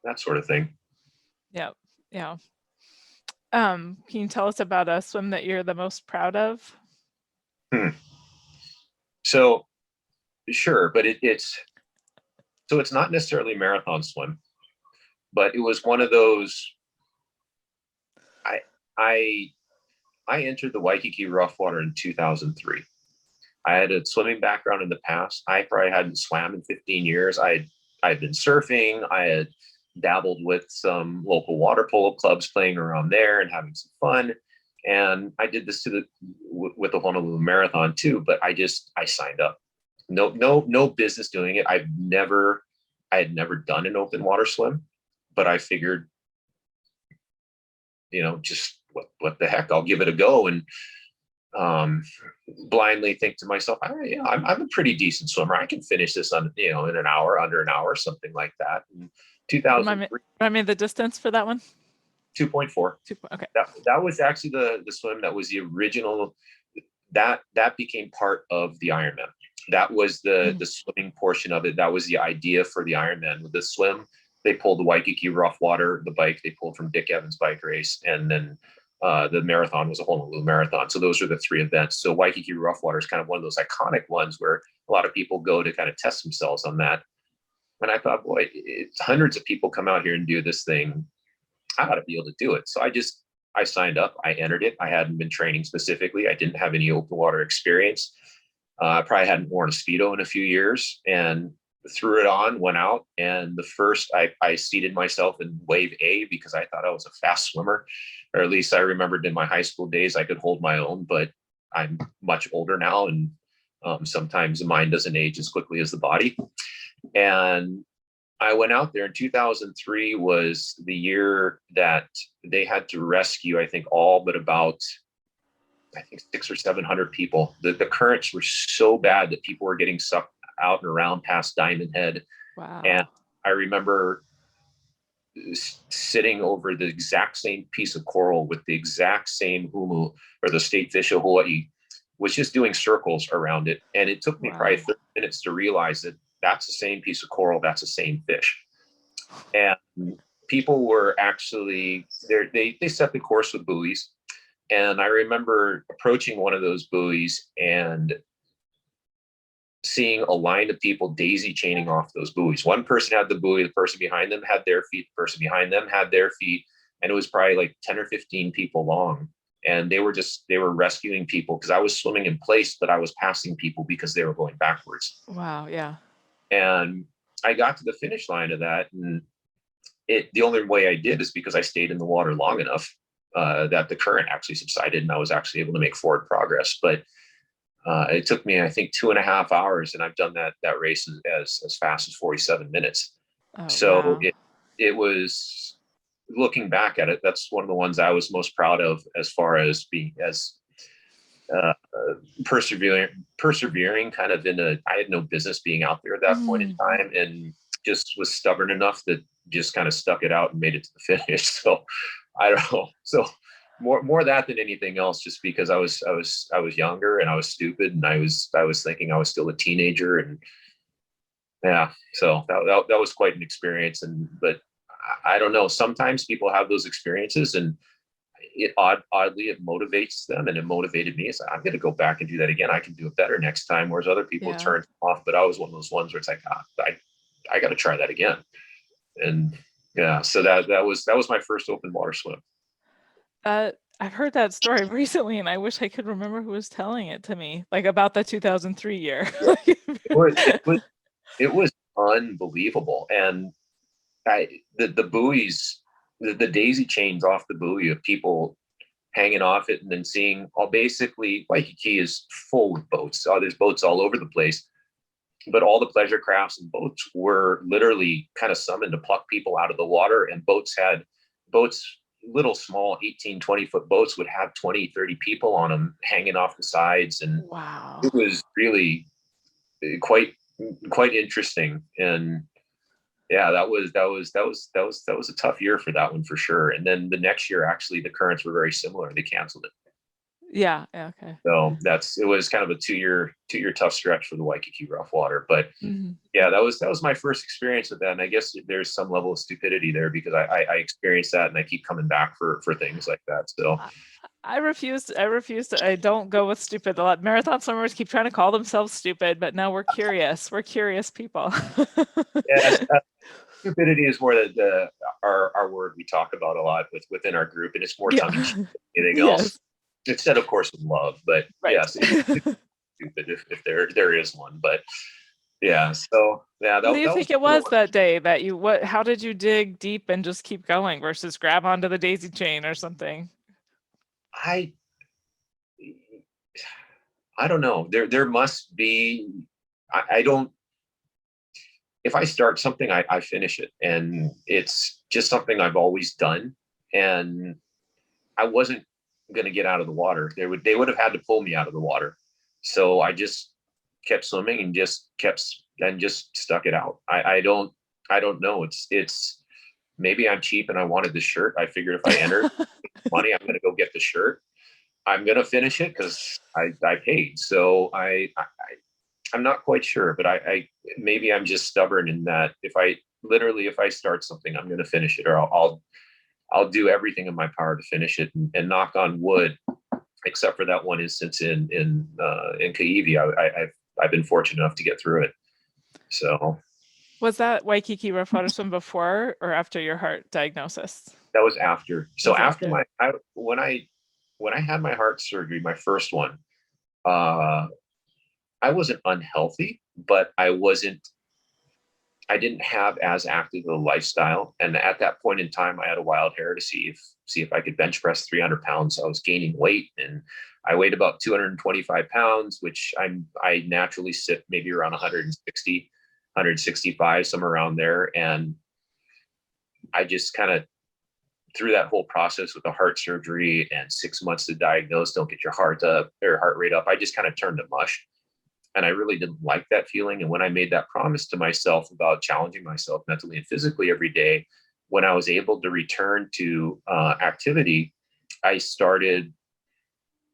that sort of thing. Yeah. Yeah. Can you tell us about a swim that you're the most proud of? Hmm. So sure, but it's not necessarily a marathon swim, but it was one of those. I I I entered the Waikiki rough water in 2003. I had a swimming background in the past. I probably hadn't swam in 15 years. I'd been surfing. I had dabbled with some local water polo clubs, playing around there and having some fun. And I did this with the Honolulu Marathon too, but I signed up. No business doing it. I had never done an open water swim, but I figured, just what the heck, I'll give it a go. And blindly think to myself, I'm a pretty decent swimmer. I can finish this in an hour, under an hour, something like that. In 2003, Remind me the distance for that one. 2.4. Okay. That was actually the swim that was the original. That became part of the Ironman. That was the swimming portion of it. That was the idea for the Ironman. With the swim, they pulled the Waikiki Rough Water, the bike they pulled from Dick Evans' bike race, and then the marathon was a Honolulu Marathon. So those are the three events. So Waikiki Rough Water is kind of one of those iconic ones where a lot of people go to kind of test themselves on that. And I thought, boy, it's hundreds of people come out here and do this thing. I ought to be able to do it. So I signed up. I entered it. I hadn't been training specifically. I didn't have any open water experience. I probably hadn't worn a Speedo in a few years, and threw it on, went out. And the first, I seated myself in wave A because I thought I was a fast swimmer, or at least I remembered in my high school days I could hold my own, but I'm much older now. And sometimes the mind doesn't age as quickly as the body. And I went out there in 2003 was the year that they had to rescue, I think, all but about, 600 or 700 people. The currents were so bad that people were getting sucked out and around past Diamond Head. Wow. And I remember sitting over the exact same piece of coral with the exact same humu, or the state fish of Hawaii, was just doing circles around it. And it took me probably 30 minutes to realize that that's the same piece of coral, that's the same fish. And people were actually there. They set the course with buoys. And I remember approaching one of those buoys and seeing a line of people daisy chaining off those buoys. One person had the buoy, the person behind them had their feet, the person behind them had their feet. And it was probably like 10 or 15 people long. And they were rescuing people, because I was swimming in place, but I was passing people because they were going backwards. Wow. Yeah. And I got to the finish line of that. And the only way I did is because I stayed in the water long enough that the current actually subsided and I was actually able to make forward progress. But it took me, I think, 2.5 hours, and I've done that race as fast as 47 minutes. Oh, so wow. it was, looking back at it, that's one of the ones I was most proud of, as far as being as persevering kind of I had no business being out there at that point in time, and just was stubborn enough that just kind of stuck it out and made it to the finish. So I don't know. So more that than anything else, just because I was younger and I was stupid, and I was thinking I was still a teenager, and yeah, so that was quite an experience. But I don't know, sometimes people have those experiences, and oddly it motivates them, and it motivated me. It's like, I'm going to go back and do that again. I can do it better next time. Whereas other people turn off, but I was one of those ones where it's like, I got to try that again. And yeah, so that was my first open water swim. I've heard that story recently, and I wish I could remember who was telling it to me, like about the 2003 year. It was unbelievable. And the buoys, the daisy chains off the buoy of people hanging off it, and then seeing basically Waikiki is full with boats. There's boats all over the place, but all the pleasure crafts and boats were literally kind of summoned to pluck people out of the water. And boats, little small 18, 20-foot boats would have 20, 30 people on them hanging off the sides. And wow, it was really quite interesting. And yeah, that was a tough year for that one, for sure. And then the next year, actually, the currents were very similar. They canceled it. Yeah. Okay. So it was kind of a two-year tough stretch for the Waikiki Rough Water. But yeah, that was my first experience with that. And I guess there's some level of stupidity there, because I experienced that, and I keep coming back for things like that. So I refuse to. I don't go with stupid. A lot marathon swimmers keep trying to call themselves stupid, but no, we're curious. We're curious people. Yeah, stupidity is more our word we talk about a lot within our group, and it's more tongue in cheek than anything else. It's said, of course, with love, but yes, it's stupid if there is one. But Yeah. So yeah, What do you that was think it one of was that day that you what how did you dig deep and just keep going versus grab onto the daisy chain or something? I I don't know. There must be. I don't. If I start something, I finish it, and it's just something I've always done. And I wasn't going to get out of the water. They would have had to pull me out of the water. So I just kept swimming and just stuck it out. I don't know. It's maybe I'm cheap and I wanted the shirt. I figured if I entered money, I'm going to go get the shirt. I'm going to finish it because I paid. So I'm not quite sure, but I maybe I'm just stubborn in that if I start something, I'm going to finish it, or I'll do everything in my power to finish it, and knock on wood, except for that one instance in Kaiwi, I've been fortunate enough to get through it. So Was that Waikiki rough water swim before or after your heart diagnosis? that was after. So Was after after. when I had my heart surgery, my first one, uh, I wasn't unhealthy, but I didn't have as active a lifestyle. And at that point in time, I had a wild hair to see if I could bench press 300 pounds. I was gaining weight, and I weighed about 225 pounds, which I naturally sit maybe around 160, 165, somewhere around there. And I just kind of through that whole process with the heart surgery and 6 months to diagnose, don't get your heart up or heart rate up, I just kind of turned to mush. And I really didn't like that feeling. And when I made that promise to myself about challenging myself mentally and physically every day, when I was able to return to activity, I started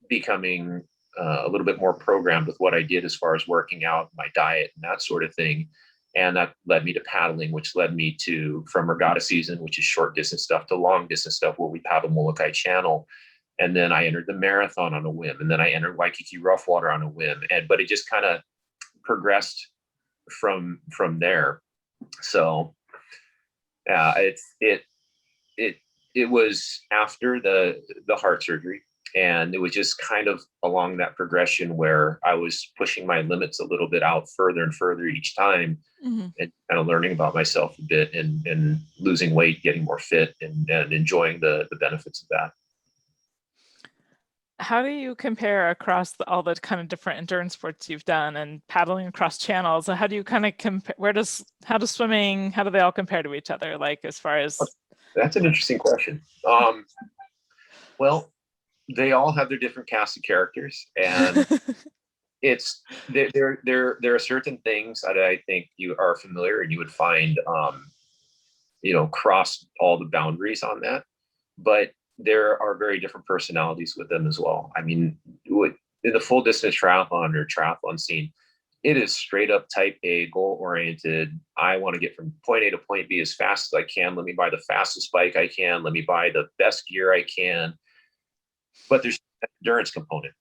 becoming a little bit more programmed with what I did as far as working out, my diet, and that sort of thing. And that led me to paddling, which led me to from regatta season, which is short distance stuff, to long distance stuff where we paddle Molokai Channel. And then I entered the marathon on a whim, and then I entered Waikiki rough water on a whim. But it just kind of progressed from there. So it it it was after the heart surgery, and it was just kind of along that progression where I was pushing my limits a little bit out further and further each time, Mm-hmm. and kind of learning about myself a bit, and losing weight, getting more fit, and enjoying the benefits of that. How do you compare across all the kind of different endurance sports you've done and paddling across channels? How do you kind of compare? How does swimming, how do they all compare to each other? Like as far as, That's an interesting question. Well, they all have their different cast of characters, and it's there are certain things that I think you are familiar and you would find cross all the boundaries on that, but there are very different personalities with them as well. I mean, in the full distance triathlon or triathlon scene, it is straight up type A, goal oriented. I want to get from point A to point B as fast as I can. Let me buy the fastest bike I can. Let me buy the best gear I can. But there's an endurance component.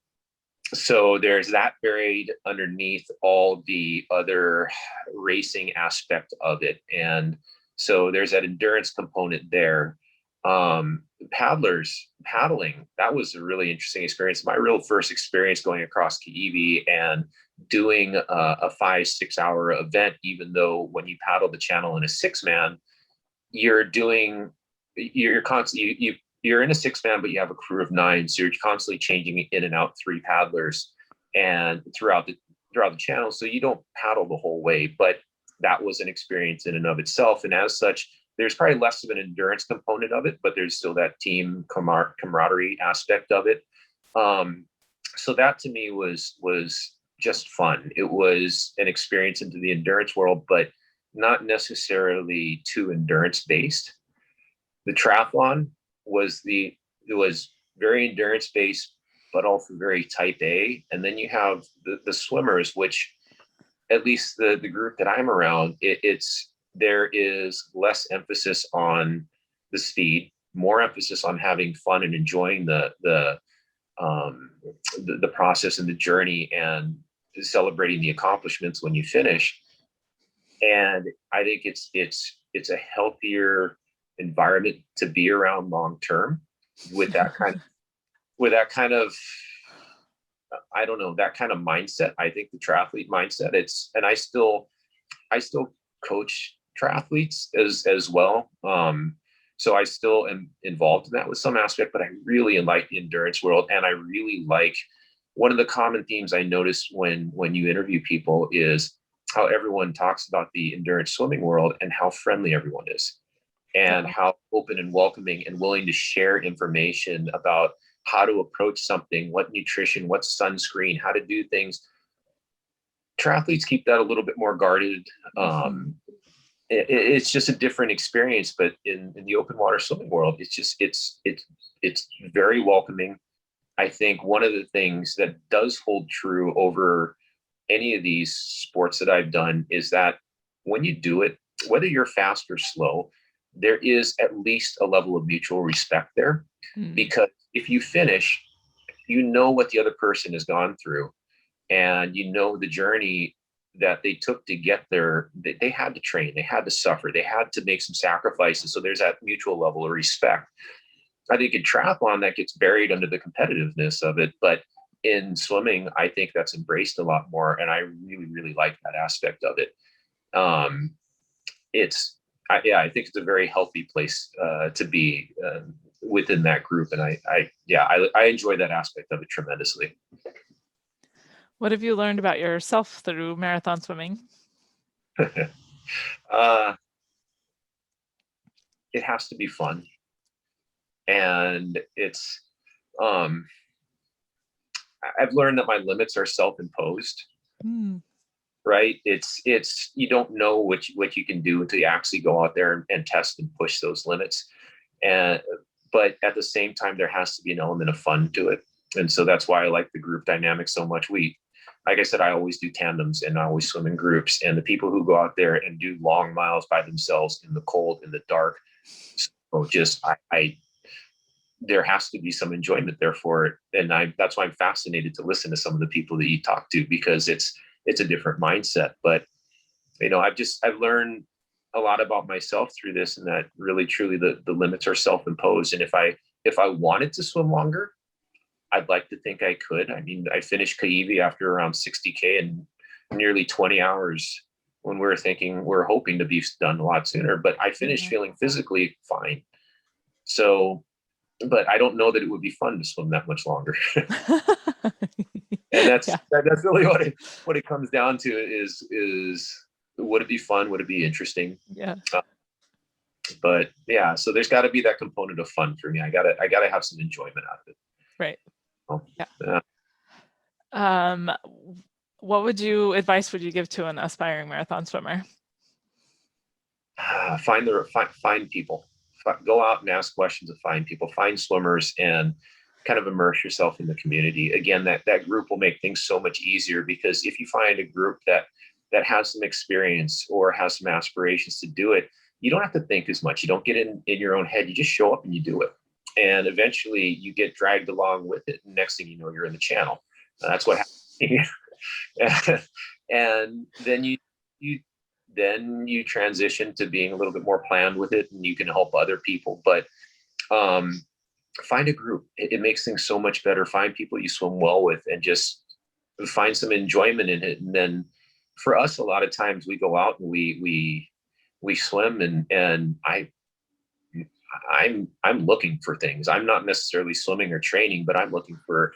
So there's that buried underneath all the other racing aspect of it. And so there's that endurance component there. Paddling, that was a really interesting experience. My real first experience going across Kaiwi and doing a 5-6 hour event, even though when you paddle the channel in a 6-man, you're constantly you're in a 6-man, but you have a crew of 9, so you're constantly changing in and out 3 paddlers and throughout the channel, so you don't paddle the whole way. But that was an experience in and of itself, and as such, there's probably less of an endurance component of it, but there's still that team camaraderie aspect of it. So that to me was just fun. It was an experience into the endurance world, but not necessarily too endurance based. The triathlon it was very endurance based, but also very type A. And then you have the swimmers, which at least the group that I'm around, there is less emphasis on the speed, more emphasis on having fun and enjoying the process and the journey, and celebrating the accomplishments when you finish. And I think it's a healthier environment to be around long term with that kind of I don't know, that kind of mindset. I think the triathlete mindset, and I still coach triathletes as well. So I still am involved in that with some aspect, but I really like the endurance world. And I really like, one of the common themes I notice when you interview people is how everyone talks about the endurance swimming world and how friendly everyone is, and Yeah. how open and welcoming and willing to share information about how to approach something, what nutrition, what sunscreen, how to do things. Triathletes keep that a little bit more guarded. It's just a different experience, but in the open water swimming world, it's very welcoming. I think one of the things that does hold true over any of these sports that I've done is that when you do it, whether you're fast or slow, there is at least a level of mutual respect there. Mm. Because if you finish, you know what the other person has gone through, and you know the journey that they took to get there. They had to train, they had to suffer, they had to make some sacrifices. So there's that mutual level of respect. I think in triathlon that gets buried under the competitiveness of it, but in swimming, I think that's embraced a lot more, and I really, really like that aspect of it. Um, yeah, I think it's a very healthy place to be within that group, and I enjoy that aspect of it tremendously. What have you learned about yourself through marathon swimming? uh, it has to be fun, and um, I've learned that my limits are self-imposed. Mm. Right? It's you don't know what you can do until you actually go out there and test and push those limits. And but at the same time, there has to be an element of fun to it. And so that's why I like the group dynamic so much. Like I said, I always do tandems and I always swim in groups. And the people who go out there and do long miles by themselves in the cold, in the dark, so just I there has to be some enjoyment there for it. And that's why I'm fascinated to listen to some of the people that you talk to, because it's a different mindset. But I've learned a lot about myself through this, and that really truly the limits are self-imposed. And if I wanted to swim longer, I'd like to think I could. I mean, I finished Kaiwi after around 60K in nearly 20 hours, when we're hoping to be done a lot sooner. But I finished feeling physically fine. So, but I don't know that it would be fun to swim that much longer. And that's Yeah. that's really what it comes down to is would it be fun? Would it be interesting? Yeah. But yeah, so there's got to be that component of fun for me. I gotta have some enjoyment out of it. Right. So, Yeah. What advice would you give to an aspiring marathon swimmer? find people. Go out and ask questions, find people, find swimmers, and kind of immerse yourself in the community. Again, that group will make things so much easier, because if you find a group that has some experience or has some aspirations to do it, you don't have to think as much. You don't get in your own head. You just show up and you do it. And eventually you get dragged along with it. And next thing you know, you're in the channel. That's what happens. And then you transition to being a little bit more planned with it, and you can help other people. But find a group. It makes things so much better. Find people you swim well with, and just find some enjoyment in it. And then for us, a lot of times we go out and we swim, and I'm looking for things. I'm not necessarily swimming or training, but I'm looking for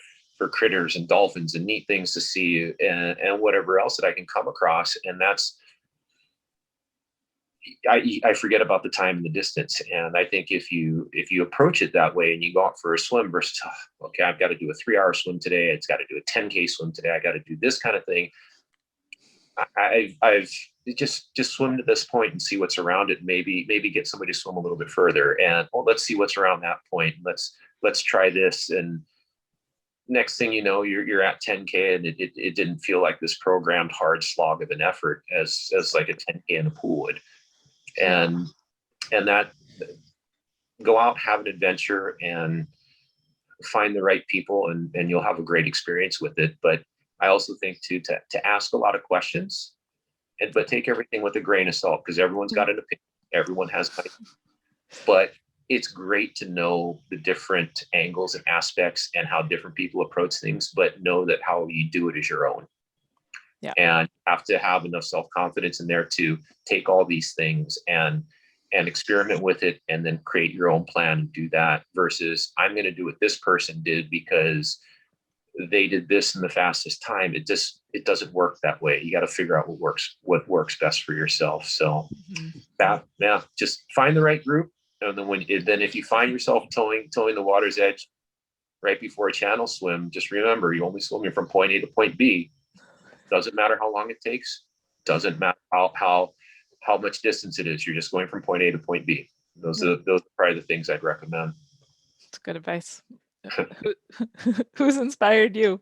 critters and dolphins and neat things to see, and whatever else that I can come across. And I forget about the time and the distance. And I think if you approach it that way, and you go out for a swim versus, okay, I've got to do a 3-hour swim today, it's got to do a 10K swim today, I got to do this kind of thing. I've just swim to this point and see what's around it. Maybe get somebody to swim a little bit further, and let's see what's around that point. Let's try this. And next thing you know, you're at 10K, and it didn't feel like this programmed hard slog of an effort as like a 10K in a pool would. And that, go out, have an adventure, and find the right people, and you'll have a great experience with it. But I also think too, to ask a lot of questions, but take everything with a grain of salt, because everyone's got an opinion, everyone has an opinion. But it's great to know the different angles and aspects and how different people approach things, but know that how you do it is your own. Yeah. And have to have enough self-confidence in there to take all these things and experiment with it and then create your own plan and do that versus I'm going to do what this person did because they did this in the fastest time. It doesn't work that way. You got to figure out what works best for yourself. So that, yeah, just find the right group. And then if you find yourself towing the water's edge right before a channel swim, just remember you're only swimming from point A to point B. Doesn't matter how long it takes. Doesn't matter how much distance it is. You're just going from point A to point B. Those are probably the things I'd recommend. That's good advice. Who's inspired you?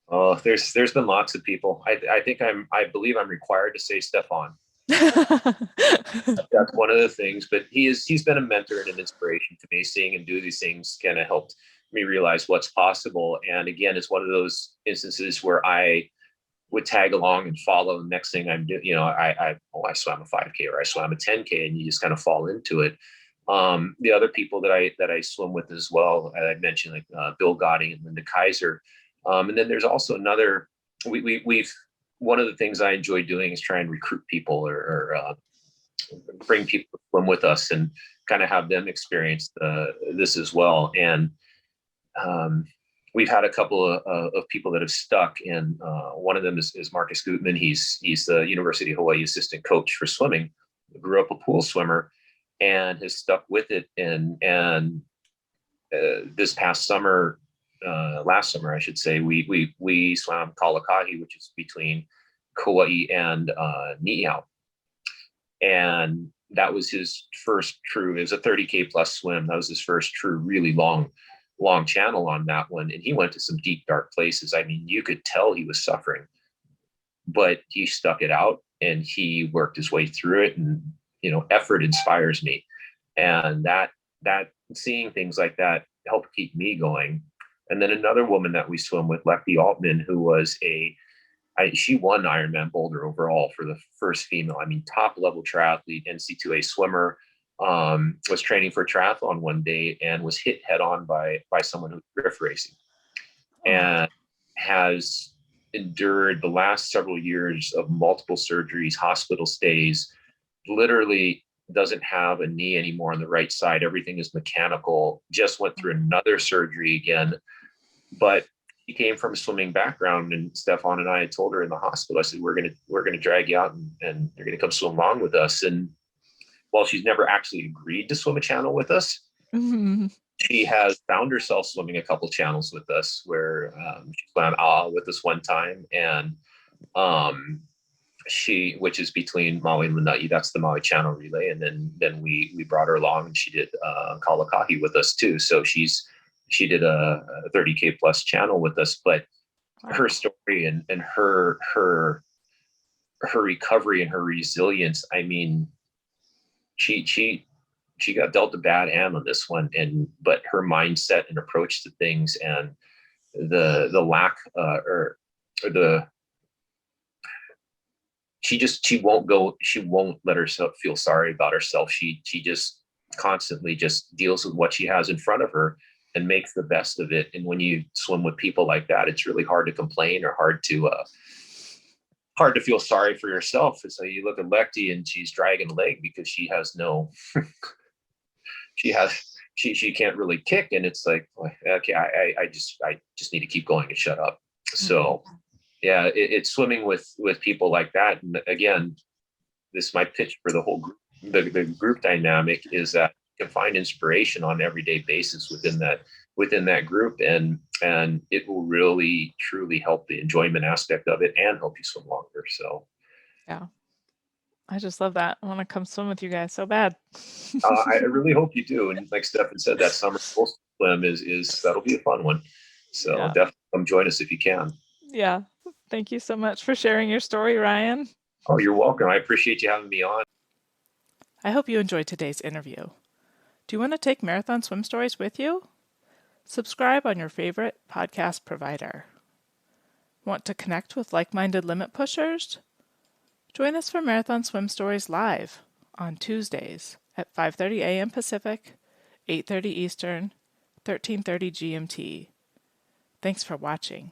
Oh, there's been lots of people. I believe I'm required to say Stefan. That's one of the things, but he's been a mentor and an inspiration to me. Seeing him do these things kind of helped me realize what's possible. And again, it's one of those instances where I would tag along and follow. The next thing I'm doing, I swam a 5K or I swam a 10K, and you just kind of fall into it. The other people that I swim with as well, I mentioned like Bill Gotti and Linda Kaiser, and then there's also another. We've one of the things I enjoy doing is try and recruit people or bring people to swim with us and kind of have them experience this as well. And we've had a couple of people that have stuck, and one of them is Marcus Gutman. He's the University of Hawaii assistant coach for swimming. Grew up a pool swimmer, and has stuck with it. And this past summer, last summer I should say, we swam Kalakahi, which is between Kauai and Ni'ihau, and that was his first true. It was a 30K plus swim. That was his first true, really long channel on that one. And he went to some deep, dark places. I mean, you could tell he was suffering, but he stuck it out and he worked his way through it. And, effort inspires me. And that seeing things like that helped keep me going. And then another woman that we swim with, Lefty Altman, who was she won Ironman Boulder overall for the first female. I mean, top level triathlete, NC2A swimmer. Was training for triathlon one day and was hit head on by someone who's drift racing, and has endured the last several years of multiple surgeries, hospital stays, literally doesn't have a knee anymore on the right side. Everything is mechanical, just went through another surgery again. But he came from a swimming background, and Stefan and I had told her in the hospital, I said, we're going to drag you out and you're going to come swim along with us. And while she's never actually agreed to swim a channel with us, she has found herself swimming a couple channels with us, where she swam with us one time, and which is between Maui and Lanai, that's the Maui Channel Relay, and then we brought her along, and she did Kalakahi with us too. So she did a 30K plus channel with us, but her story and her recovery and her resilience, I mean, she got dealt a bad hand on this one, but her mindset and approach to things, and the lack or the she won't let herself feel sorry about herself. She just constantly just deals with what she has in front of her and makes the best of it. And when you swim with people like that, it's really hard to complain or hard to feel sorry for yourself. So you look at Lecty and she's dragging a leg because she has no, she can't really kick. And it's like, okay, I just need to keep going and shut up. So yeah, it's swimming with people like that. And again, this is my pitch for the whole group. The group dynamic is that you can find inspiration on an everyday basis within that group, and it will really truly help the enjoyment aspect of it and help you swim longer. So yeah, I just love that. I want to come swim with you guys so bad. I really hope you do. And like Stefan said, that summer swim is that'll be a fun one. So definitely come join us if you can. Yeah. Thank you so much for sharing your story, Ryan. Oh, you're welcome. I appreciate you having me on. I hope you enjoyed today's interview. Do you want to take marathon swim stories with you? Subscribe on your favorite podcast provider. Want to connect with like-minded limit pushers? Join us for Marathon Swim Stories Live on Tuesdays at 5:30 a.m. Pacific, 8:30 Eastern, 13:30 GMT. Thanks for watching.